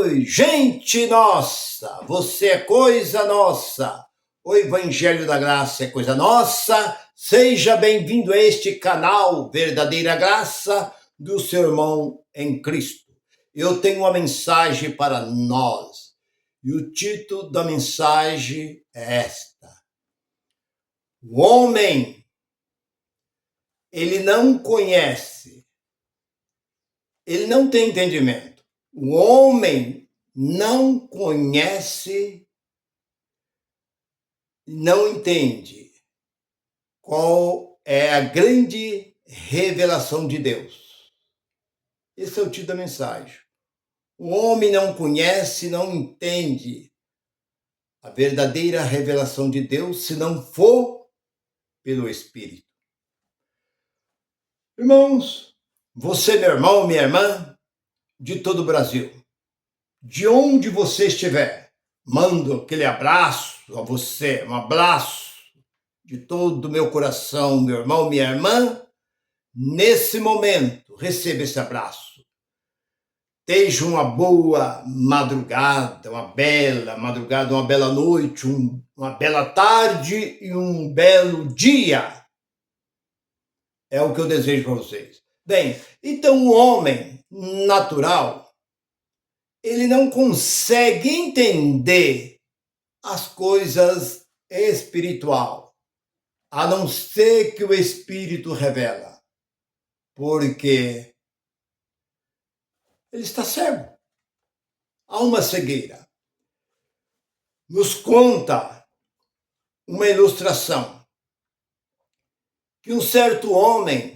Oi, gente nossa, você é coisa nossa. O Evangelho da Graça é coisa nossa. Seja bem-vindo a este canal Verdadeira Graça do seu irmão em Cristo. Eu tenho uma mensagem para nós e o título da mensagem é esta: o homem, ele não conhece, ele não tem entendimento. O homem não conhece, não entende qual é a grande revelação de Deus. Esse é o título da mensagem. O homem não conhece, não entende a verdadeira revelação de Deus se não for pelo Espírito. Irmãos, você, meu irmão, minha irmã, de todo o Brasil, de onde você estiver, mando aquele abraço a você, um abraço de todo o meu coração, meu irmão, minha irmã. Nesse momento, receba esse abraço. Esteja uma boa madrugada, uma bela madrugada, uma bela noite, uma bela tarde e um belo dia. É o que eu desejo para vocês. Bem, então o homem natural, ele não consegue entender as coisas espiritual, a não ser que o Espírito revela, porque ele está cego. Há uma cegueira. Nos conta uma ilustração que um certo homem,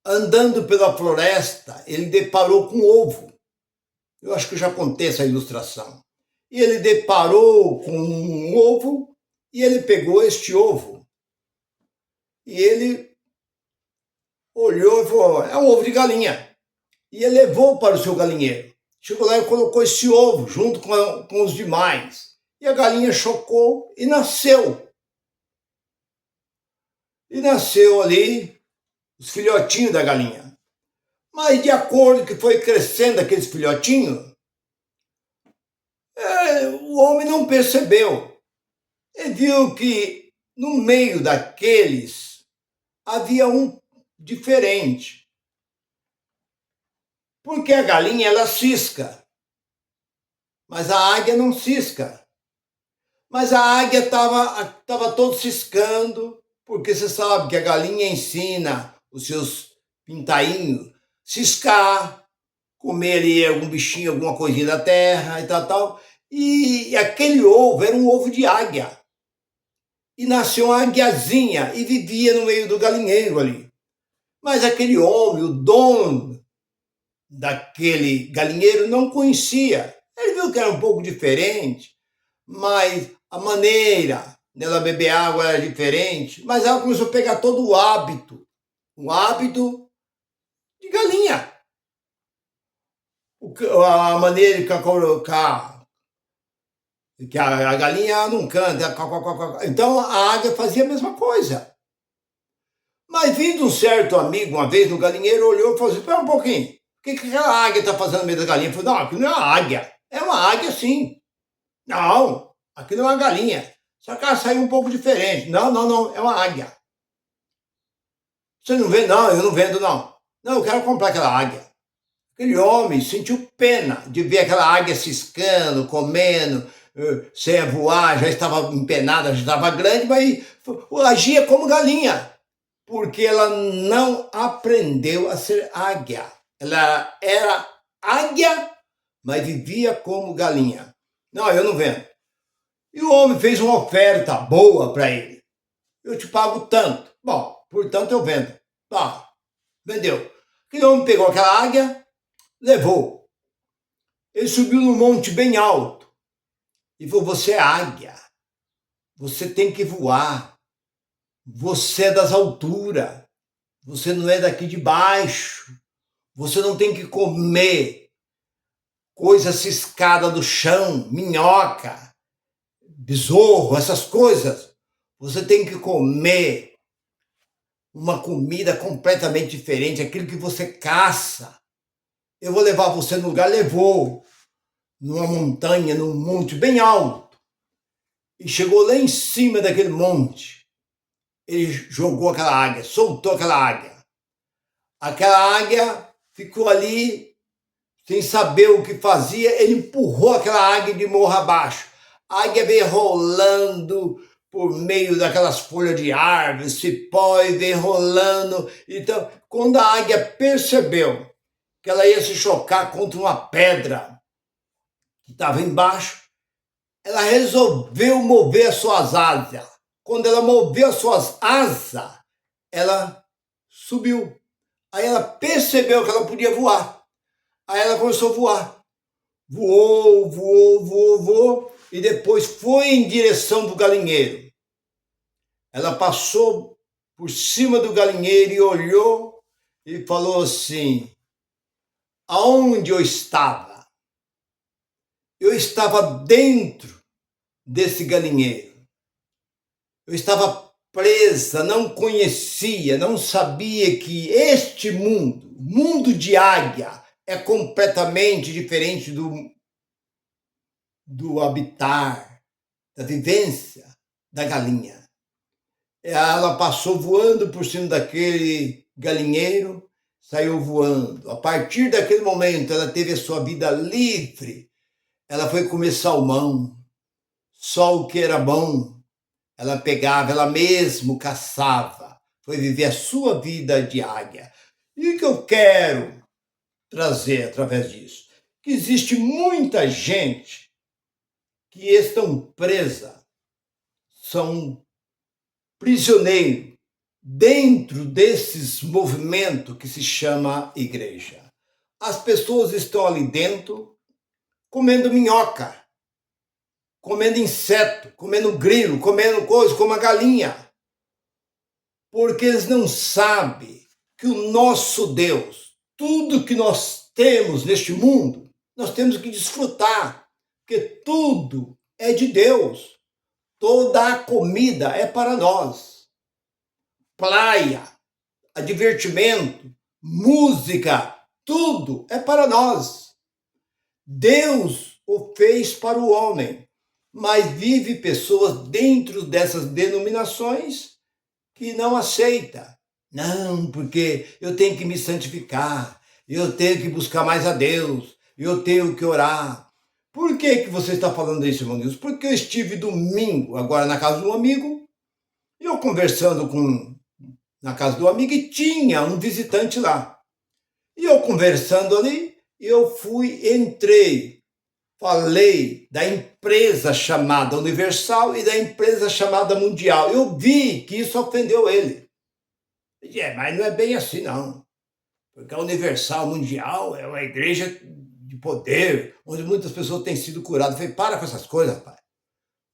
andando pela floresta, ele deparou com um ovo. Eu acho que eu já contei essa ilustração. E ele deparou com um ovo e ele pegou este ovo. E ele olhou e falou: é um ovo de galinha. E ele levou para o seu galinheiro. Chegou lá e colocou esse ovo junto com os demais. E a galinha chocou e nasceu. E nasceu ali os filhotinhos da galinha. Mas de acordo com que foi crescendo aqueles filhotinhos, o homem não percebeu. Ele viu que no meio daqueles havia um diferente. Porque a galinha, ela cisca, mas a águia não cisca. Mas a águia estava todo ciscando, porque você sabe que a galinha ensina os seus pintainhos ciscar, comer ali algum bichinho, alguma coisinha da terra e tal. E aquele ovo era um ovo de águia. E nasceu uma águiazinha e vivia no meio do galinheiro ali. Mas aquele homem, o dono daquele galinheiro, não conhecia. Ele viu que era um pouco diferente, mas a maneira dela beber água era diferente. Mas ela começou a pegar todo o hábito de galinha. A maneira de colocar, que a galinha não canta. Então a águia fazia a mesma coisa. Mas vindo um certo amigo uma vez no galinheiro, olhou e falou assim: espera um pouquinho, o que aquela águia está fazendo no meio da galinha? Eu falei: não, aqui não é uma águia. É uma águia sim. Não, aqui não é uma galinha. Só que ela saiu um pouco diferente. Não, é uma águia. Você não vê? Não, eu não vendo não. Não, eu quero comprar aquela águia. Aquele homem sentiu pena de ver aquela águia ciscando, comendo, sem voar, já estava empenada, já estava grande, mas agia como galinha, porque ela não aprendeu a ser águia. Ela era águia, mas vivia como galinha. Não, eu não vendo. E o homem fez uma oferta boa para ele. Eu te pago tanto. Bom, portanto eu vendo. Tá, vendeu. Aquele homem pegou aquela águia, levou. Ele subiu num monte bem alto e falou: você é águia, você tem que voar, você é das alturas, você não é daqui de baixo, você não tem que comer coisa ciscada do chão, minhoca, besouro, essas coisas. Você tem que comer uma comida completamente diferente, aquilo que você caça. Eu vou levar você no lugar, levou. numa montanha, num monte bem alto, e chegou lá em cima daquele monte. Ele jogou aquela águia, soltou aquela águia. Aquela águia ficou ali sem saber o que fazia, ele empurrou aquela águia de morro abaixo. A águia veio rolando por meio daquelas folhas de árvore, cipó, e veio rolando. Então, quando a águia percebeu que ela ia se chocar contra uma pedra que estava embaixo, ela resolveu mover as suas asas. Quando ela moveu as suas asas, ela subiu. Aí ela percebeu que ela podia voar. Aí ela começou a voar. Voou, voou, voou, voou. E depois foi em direção do galinheiro. Ela passou por cima do galinheiro e olhou e falou assim: aonde eu estava? Eu estava dentro desse galinheiro. Eu estava presa, não conhecia, não sabia que este mundo, o mundo de águia, é completamente diferente do habitar, da vivência da galinha. Ela passou voando por cima daquele galinheiro, saiu voando. A partir daquele momento, ela teve a sua vida livre. Ela foi comer salmão, só o que era bom. Ela pegava, ela mesmo caçava. Foi viver a sua vida de águia. E o que eu quero trazer através disso? Que existe muita gente que estão presa, são prisioneiros dentro desses movimentos que se chama igreja. As pessoas estão ali dentro comendo minhoca, comendo inseto, comendo grilo, comendo coisa como a galinha. Porque eles não sabem que o nosso Deus, tudo que nós temos neste mundo, nós temos que desfrutar, porque tudo é de Deus. Toda a comida é para nós. Praia, divertimento, música, tudo é para nós. Deus o fez para o homem, mas vive pessoas dentro dessas denominações que não aceita. Não, porque eu tenho que me santificar, eu tenho que buscar mais a Deus, eu tenho que orar. Por que você está falando isso, irmão Deus? Porque eu estive domingo agora na casa de um amigo, e eu conversando na casa do amigo, e tinha um visitante lá. E eu conversando ali, entrei, falei da empresa chamada Universal e da empresa chamada Mundial. Eu vi que isso ofendeu ele. Mas não é bem assim, não. Porque a Universal Mundial é uma igreja de poder, onde muitas pessoas têm sido curadas. Eu falei, para com essas coisas, rapaz.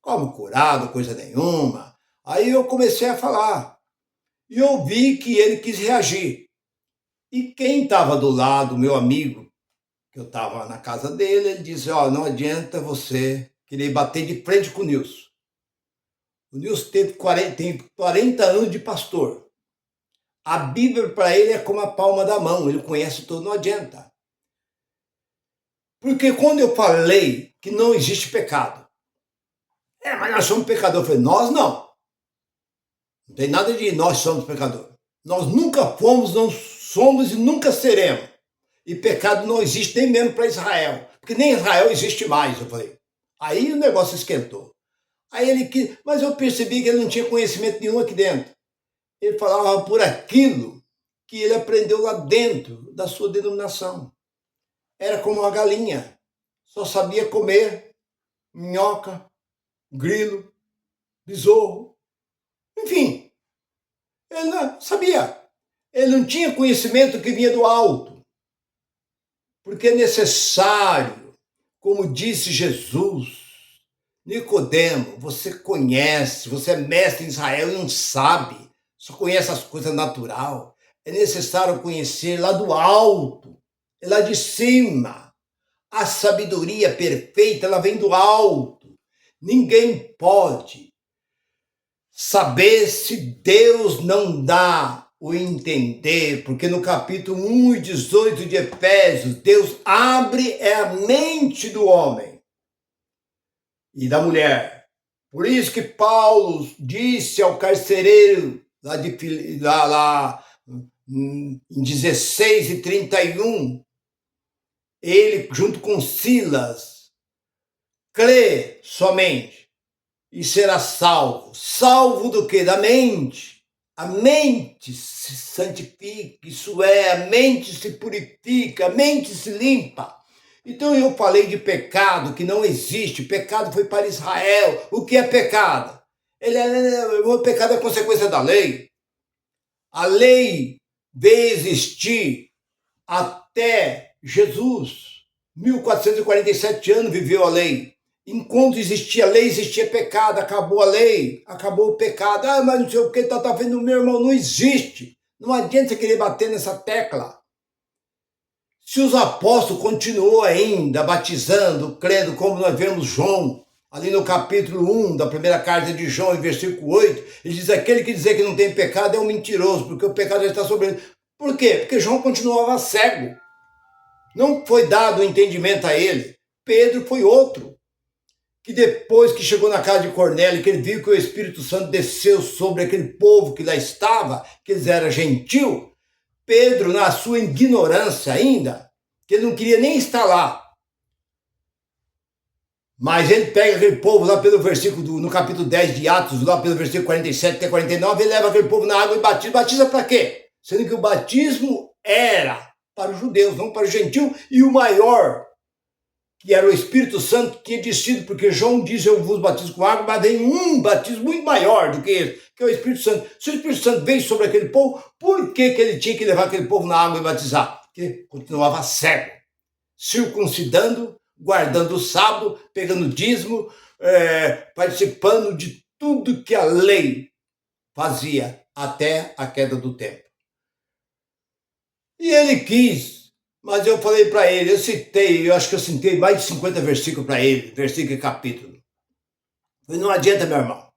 Como curado, coisa nenhuma. Aí eu comecei a falar. E eu vi que ele quis reagir. E quem estava do lado, meu amigo, que eu estava na casa dele, ele disse, não adianta você querer bater de frente com o Nilson. O Nilson tem 40 anos de pastor. A Bíblia para ele é como a palma da mão, ele conhece tudo, não adianta. Porque quando eu falei que não existe pecado, mas nós somos pecadores, eu falei, nós não. Não tem nada de nós somos pecadores. Nós nunca fomos, não somos e nunca seremos. E pecado não existe nem mesmo para Israel, porque nem Israel existe mais, eu falei. Aí o negócio esquentou. Aí mas eu percebi que ele não tinha conhecimento nenhum aqui dentro. Ele falava por aquilo que ele aprendeu lá dentro da sua denominação. Era como uma galinha, só sabia comer minhoca, grilo, besouro, enfim. Ele não sabia. Ele não tinha conhecimento que vinha do alto. Porque é necessário, como disse Jesus, Nicodemo, você conhece, você é mestre em Israel e não sabe, só conhece as coisas natural. É necessário conhecer lá do alto, lá de cima. A sabedoria perfeita, ela vem do alto. Ninguém pode saber se Deus não dá o entender, porque no capítulo 1 e 18 de Efésios, Deus abre a mente do homem e da mulher. Por isso que Paulo disse ao carcereiro, lá em 16:31, ele junto com Silas, crê somente e será salvo. Salvo do quê? Da mente. A mente se santifica, isso é, a mente se purifica, a mente se limpa. Então eu falei de pecado que não existe. Pecado foi para Israel. O que é pecado? O pecado é consequência da lei. A lei veio existir até Jesus. 1447 anos viveu a lei. Enquanto existia lei, existia pecado. Acabou a lei, acabou o pecado. Ah, mas não sei o que, tá vendo, meu irmão, não existe. Não adianta você querer bater nessa tecla. Se os apóstolos continuou ainda batizando, crendo, como nós vemos João, ali no capítulo 1 da primeira carta de João, em versículo 8, ele diz, aquele que dizer que não tem pecado é um mentiroso, porque o pecado já está sobre ele. Por quê? Porque João continuava cego. Não foi dado o entendimento a ele. Pedro foi outro, que depois que chegou na casa de Cornélio, que ele viu que o Espírito Santo desceu sobre aquele povo que lá estava, que eles eram gentil, Pedro, na sua ignorância ainda, que ele não queria nem estar lá, mas ele pega aquele povo lá pelo versículo, no capítulo 10 de Atos, lá pelo versículo 47 até 49, ele leva aquele povo na água e batiza. Batiza para quê? Sendo que o batismo era para os judeus, não para o gentil, e o maior, que era o Espírito Santo, tinha descido, porque João diz, eu vos batizo com água, mas vem um batismo muito maior do que esse, que é o Espírito Santo. Se o Espírito Santo veio sobre aquele povo, por que ele tinha que levar aquele povo na água e batizar? Porque continuava cego, circuncidando, guardando o sábado, pegando dízimo, participando de tudo que a lei fazia até a queda do templo. E ele quis. Mas eu falei para ele, eu acho que eu citei mais de 50 versículos para ele, versículo e capítulo. Mas não adianta, meu irmão,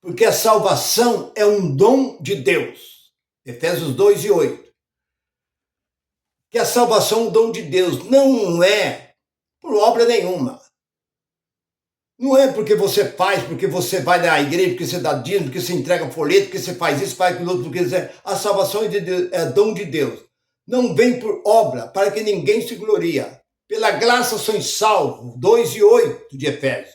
porque a salvação é um dom de Deus. Efésios 2 e 8. Que a salvação é um dom de Deus, não é por obra nenhuma. Não é porque você faz, porque você vai na igreja, porque você dá dízimo, porque você entrega folheto, porque você faz isso, faz aquilo outro, porque a salvação é dom de Deus. Não vem por obra, para que ninguém se gloria. Pela graça sois salvos, 2 e 8 de Efésios.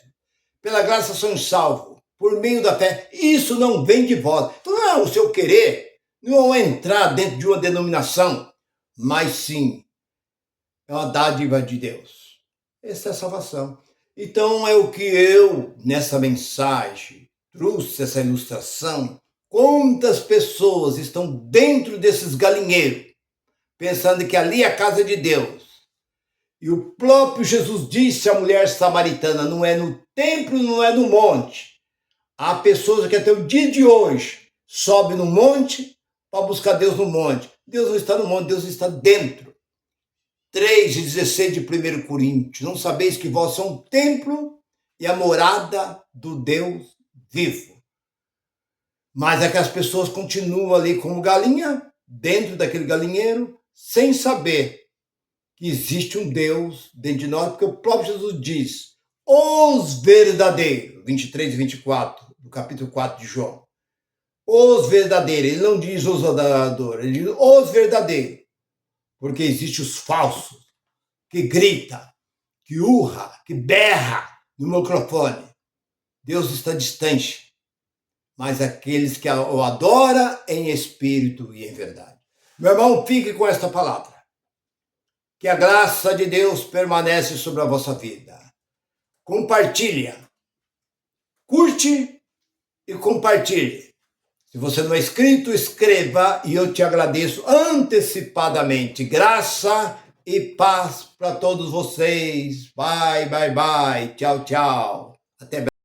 Pela graça sois salvos, por meio da fé. Isso não vem de vós. Então não é o seu querer, não é entrar dentro de uma denominação, mas sim, é uma dádiva de Deus. Essa é a salvação. Então é o que eu, nessa mensagem, trouxe essa ilustração. Quantas pessoas estão dentro desses galinheiros, pensando que ali é a casa de Deus. E o próprio Jesus disse à mulher samaritana, não é no templo, não é no monte. Há pessoas que até o dia de hoje sobem no monte para buscar Deus no monte. Deus não está no monte, Deus está dentro. 3:16 de 1 Coríntios. Não sabeis que vós sois um templo e a morada do Deus vivo. Mas é que as pessoas continuam ali como galinha, dentro daquele galinheiro, sem saber que existe um Deus dentro de nós, porque o próprio Jesus diz, os verdadeiros, 23 e 24, do capítulo 4 de João, os verdadeiros, ele não diz os adoradores, ele diz os verdadeiros, porque existem os falsos, que grita, que urra, que berra no microfone. Deus está distante, mas aqueles que o adoram em espírito e em verdade. Meu irmão, fique com esta palavra. Que a graça de Deus permanece sobre a vossa vida. Compartilha. Curte e compartilhe. Se você não é inscrito, escreva e eu te agradeço antecipadamente. Graça e paz para todos vocês. Bye, bye, bye. Tchau, tchau. Até breve.